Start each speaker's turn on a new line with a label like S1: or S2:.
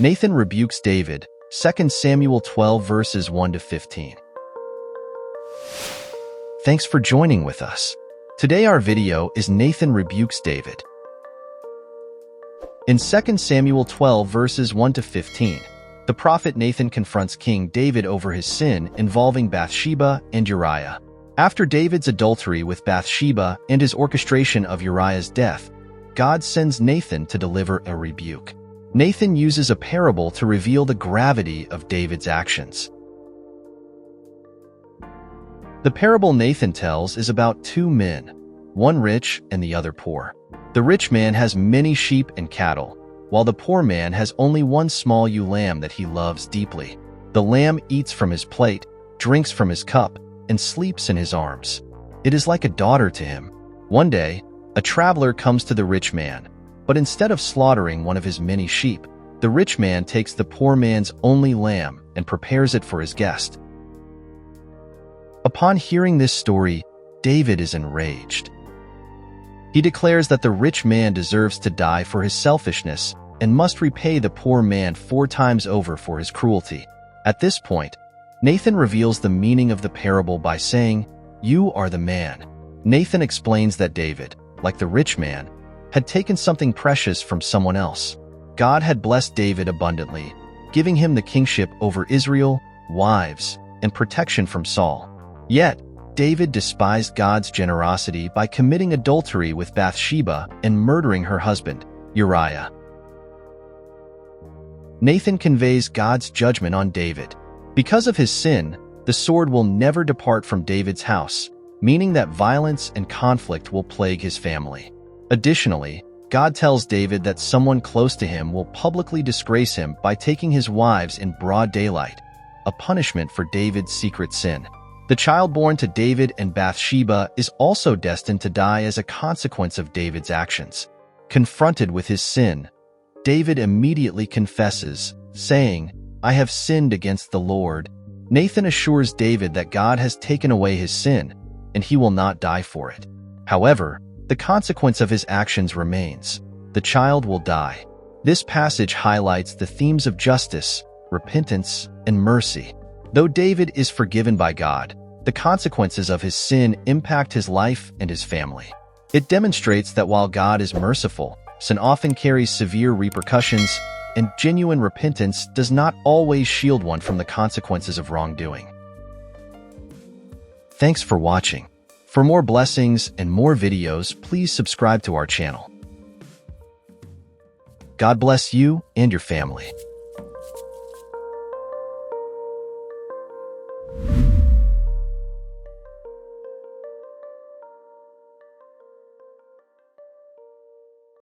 S1: Nathan rebukes David, 2 Samuel 12 verses 1 to 15. Thanks for joining with us. Today our video is Nathan rebukes David. In 2 Samuel 12 verses 1 to 15, the prophet Nathan confronts King David over his sin involving Bathsheba and Uriah. After David's adultery with Bathsheba and his orchestration of Uriah's death, God sends Nathan to deliver a rebuke. Nathan uses a parable to reveal the gravity of David's actions. The parable Nathan tells is about two men, one rich and the other poor. The rich man has many sheep and cattle, while the poor man has only one small ewe lamb that he loves deeply. The lamb eats from his plate, drinks from his cup, and sleeps in his arms. It is like a daughter to him. One day, a traveler comes to the rich man, but instead of slaughtering one of his many sheep, the rich man takes the poor man's only lamb and prepares it for his guest. Upon hearing this story, David is enraged. He declares that the rich man deserves to die for his selfishness and must repay the poor man 4 times over for his cruelty. At this point, Nathan reveals the meaning of the parable by saying, "You are the man." Nathan explains that David, like the rich man, had taken something precious from someone else. God had blessed David abundantly, giving him the kingship over Israel, wives, and protection from Saul. Yet, David despised God's generosity by committing adultery with Bathsheba and murdering her husband, Uriah. Nathan conveys God's judgment on David. Because of his sin, the sword will never depart from David's house, meaning that violence and conflict will plague his family. Additionally, God tells David that someone close to him will publicly disgrace him by taking his wives in broad daylight, a punishment for David's secret sin. The child born to David and Bathsheba is also destined to die as a consequence of David's actions. Confronted with his sin, David immediately confesses, saying, "I have sinned against the Lord." Nathan assures David that God has taken away his sin, and he will not die for it. However, the consequence of his actions remains. The child will die. This passage highlights the themes of justice, repentance, and mercy. Though David is forgiven by God, the consequences of his sin impact his life and his family. It demonstrates that while God is merciful, sin often carries severe repercussions, and genuine repentance does not always shield one from the consequences of wrongdoing. Thanks for watching. For more blessings and more videos, please subscribe to our channel. God bless you and your family.